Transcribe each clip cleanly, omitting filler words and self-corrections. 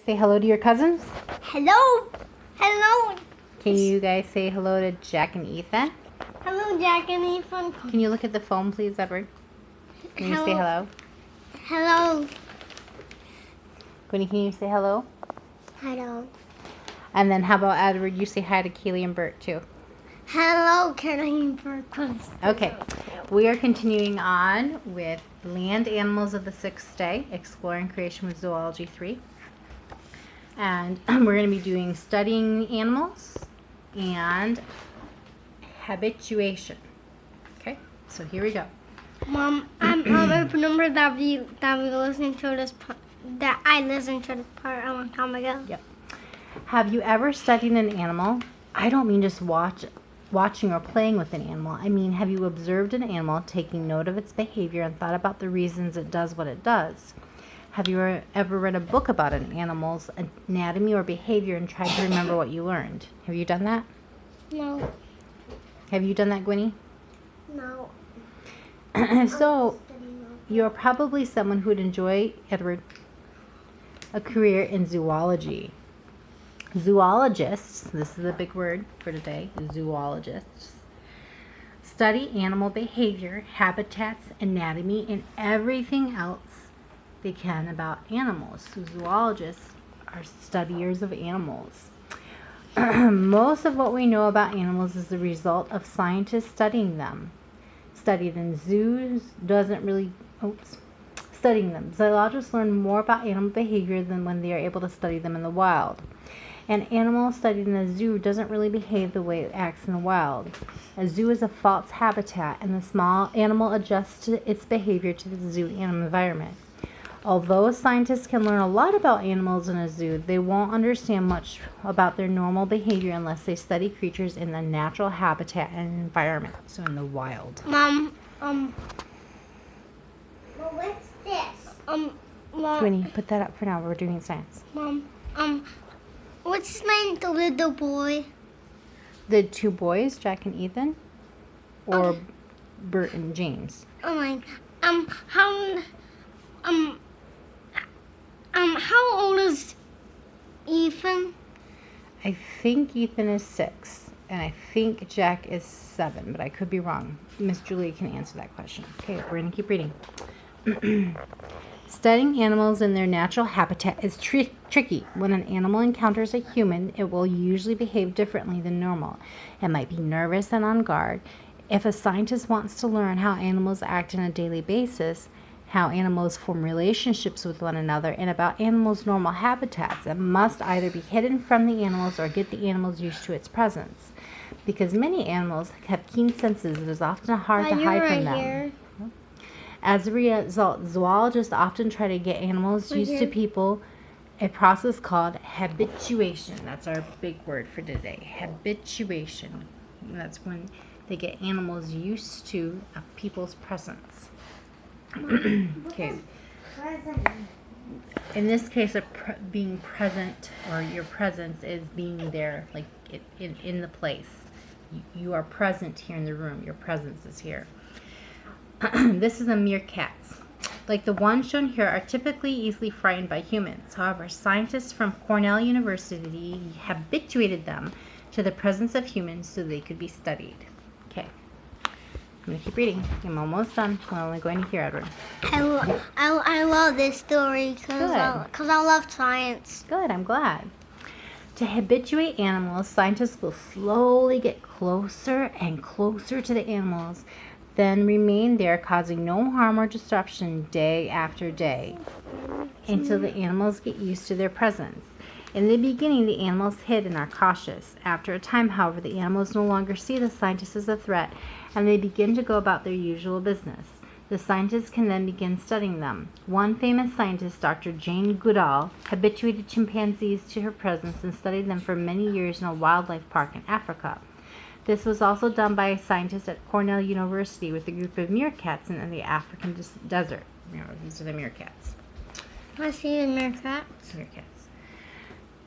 Say hello to your cousins. Hello. Hello. Can you guys say hello to Jack and Ethan? Hello, Jack and Ethan. Can you look at the phone, please, Edward? Can you say hello? Hello. Gwenny, can you say hello? Hello. And then how about Edward, you say hi to Keely and Bert too. Hello, Caroline Burkins. Okay, we are continuing on with Land Animals of the Sixth Day, Exploring Creation with Zoology 3. And we're going to be doing studying animals and habituation. Okay, so here we go. Mom, I remember that we listened to this that I listened to this part a long time ago. Yep. Have you ever studied an animal? I don't mean just watching or playing with an animal. I mean, have you observed an animal, taking note of its behavior, and thought about the reasons it does what it does? Have you ever read a book about an animal's anatomy or behavior and tried to remember what you learned? Have you done that? No. Have you done that, Gwenny? No. So, you're probably someone who would enjoy, Edward, a career in zoology. Zoologists, this is a big word for today, zoologists, study animal behavior, habitats, anatomy, and everything else they can about animals. So zoologists are studiers of animals. Most of what we know about animals is the result of scientists studying them. Studied in zoos studying them. Zoologists learn more about animal behavior than when they are able to study them in the wild. An animal studied in a zoo doesn't really behave the way it acts in the wild. A zoo is a false habitat, and the small animal adjusts its behavior to the zoo animal environment. Although scientists can learn a lot about animals in a zoo, they won't understand much about their normal behavior unless they study creatures in the natural habitat and environment, so in the wild. Mom, well, what's this? Mom, Winnie, put that up for now. We're doing science. Mom, what's his name, the little boy? The two boys, Jack and Ethan, or Bert and James? Oh my, how old is Ethan? I think Ethan is 6, and I think Jack is 7, but I could be wrong. Miss Julie can answer that question. Okay, we're going to keep reading. Studying animals in their natural habitat is tricky. When an animal encounters a human, it will usually behave differently than normal. It might be nervous and on guard. If a scientist wants to learn how animals act on a daily basis, how animals form relationships with one another, and about animals' normal habitats, it must either be hidden from the animals or get the animals used to its presence. Because many animals have keen senses, it is often hard to hide from them. Here. As a result, zoologists often try to get animals used to people, a process called habituation. That's our big word for today, habituation. And that's when they get animals used to people's presence. Okay. In this case, being present, or your presence is being there, like in the place. You are present here in the room. Your presence is here. This is a meerkats. Like the ones shown here, are typically easily frightened by humans. However, scientists from Cornell University habituated them to the presence of humans so they could be studied. Okay. I'm going to keep reading. I'm almost done. I'm only going to hear Edward. I love this story because I love science. Good, I'm glad. To habituate animals, scientists will slowly get closer and closer to the animals, then remain there, causing no harm or disruption day after day, until the animals get used to their presence. In the beginning, the animals hid and are cautious. After a time, however, the animals no longer see the scientists as a threat, and they begin to go about their usual business. The scientists can then begin studying them. One famous scientist, Dr. Jane Goodall, habituated chimpanzees to her presence and studied them for many years in a wildlife park in Africa. This was also done by a scientist at Cornell University with a group of meerkats in the African desert. These are the meerkats. I see the meerkats.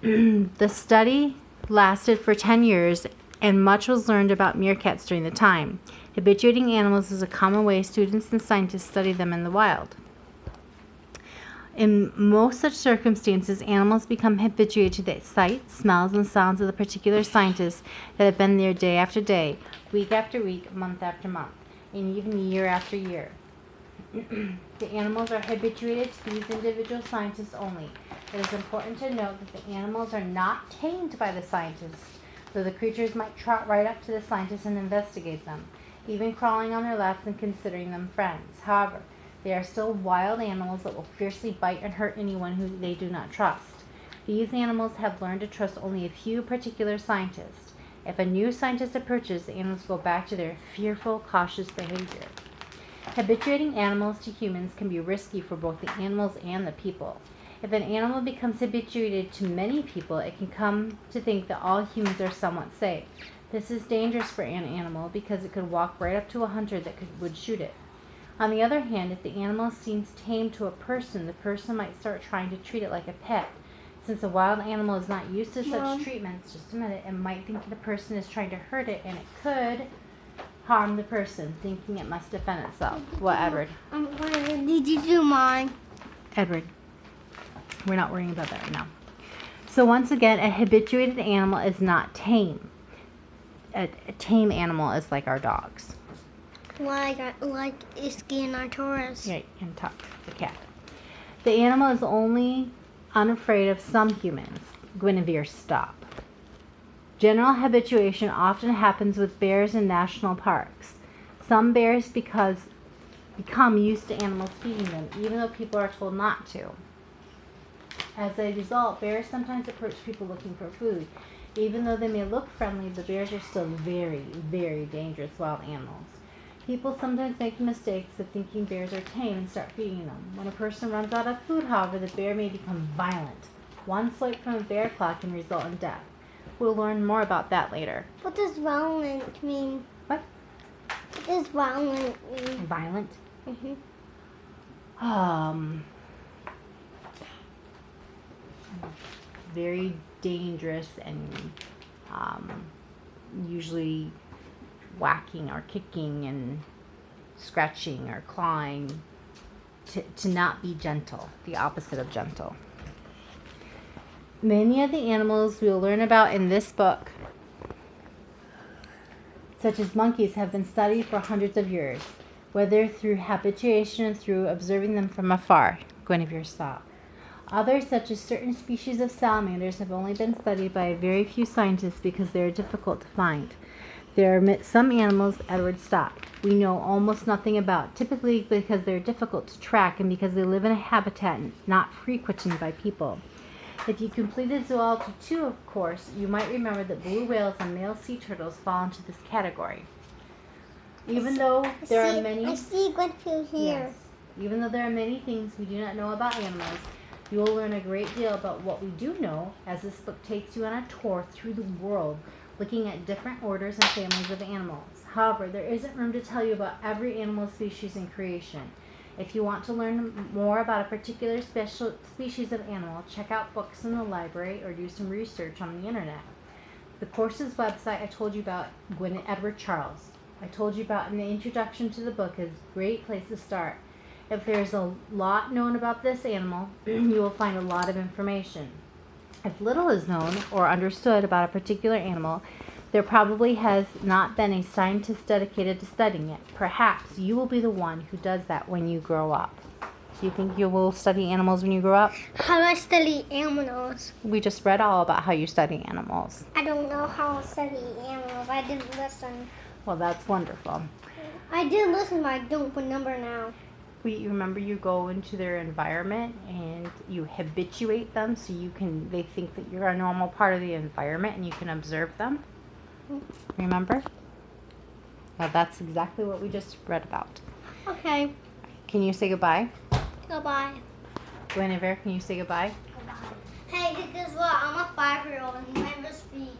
The study lasted for 10 years, and much was learned about meerkats during the time. Habituating animals is a common way students and scientists study them in the wild. In most such circumstances, animals become habituated to the sights, smells, and sounds of the particular scientists that have been there day after day, week after week, month after month, and even year after year. The animals are habituated to these individual scientists only. It is important to note that the animals are not tamed by the scientists, though the creatures might trot right up to the scientists and investigate them, even crawling on their laps and considering them friends. However, they are still wild animals that will fiercely bite and hurt anyone who they do not trust. These animals have learned to trust only a few particular scientists. If a new scientist approaches, the animals go back to their fearful, cautious behavior. Habituating animals to humans can be risky for both the animals and the people. If an animal becomes habituated to many people, it can come to think that all humans are somewhat safe. This is dangerous for an animal because it could walk right up to a hunter that would shoot it. On the other hand, if the animal seems tame to a person, the person might start trying to treat it like a pet. Since a wild animal is not used to such treatments, just a minute, it might think the person is trying to hurt it, and it could harm the person, thinking it must defend itself. What, Edward? Did you do mine? Edward, we're not worrying about that right now. So once again, a habituated animal is not tame. A tame animal is like our dogs. Like Iski and Arturus. Right, and Tuck, the cat. The animal is only unafraid of some humans. Guinevere, stop. General habituation often happens with bears in national parks. Some bears become used to animals feeding them, even though people are told not to. As a result, bears sometimes approach people looking for food. Even though they may look friendly, the bears are still very, very dangerous wild animals. People sometimes make the mistakes of thinking bears are tame and start feeding them. When a person runs out of food, however, the bear may become violent. One swipe from a bear claw can result in death. We'll learn more about that later. What does violent mean? What? What does violent mean? Violent? Very dangerous and usually whacking or kicking and scratching or clawing, to not be gentle, the opposite of gentle. Many of the animals we will learn about in this book, such as monkeys, have been studied for hundreds of years, whether through habituation or through observing them from afar. Guinevere, stop. Others, such as certain species of salamanders, have only been studied by a very few scientists because they are difficult to find. There are some animals, Edward, stop, we know almost nothing about, typically because they're difficult to track and because they live in a habitat not frequented by people. If you completed Zoology 2, of course, you might remember that blue whales and male sea turtles fall into this category. Even though there are many... I see Gwenfield here. Yes. Even though there are many things we do not know about animals, you will learn a great deal about what we do know as this book takes you on a tour through the world, looking at different orders and families of animals. However, there isn't room to tell you about every animal species in creation. If you want to learn more about a particular special species of animal, check out books in the library or do some research on the internet. The course's website I told you about, Edward Charles, I told you about in the introduction to the book, is a great place to start. If there's a lot known about this animal, you will find a lot of information. If little is known or understood about a particular animal, there probably has not been a scientist dedicated to studying it. Perhaps you will be the one who does that when you grow up. Do you think you will study animals when you grow up? How do I study animals? We just read all about how you study animals. I don't know how to study animals. I didn't listen. Well, that's wonderful. I did listen, but I don't remember now. You remember you go into their environment and you habituate them so they think that you're a normal part of the environment and you can observe them. Remember? Well, that's exactly what we just read about. Okay. Can you say goodbye? Goodbye. Guinevere, can you say goodbye? Hey, guess what? I'm a 5-year-old and you never speak.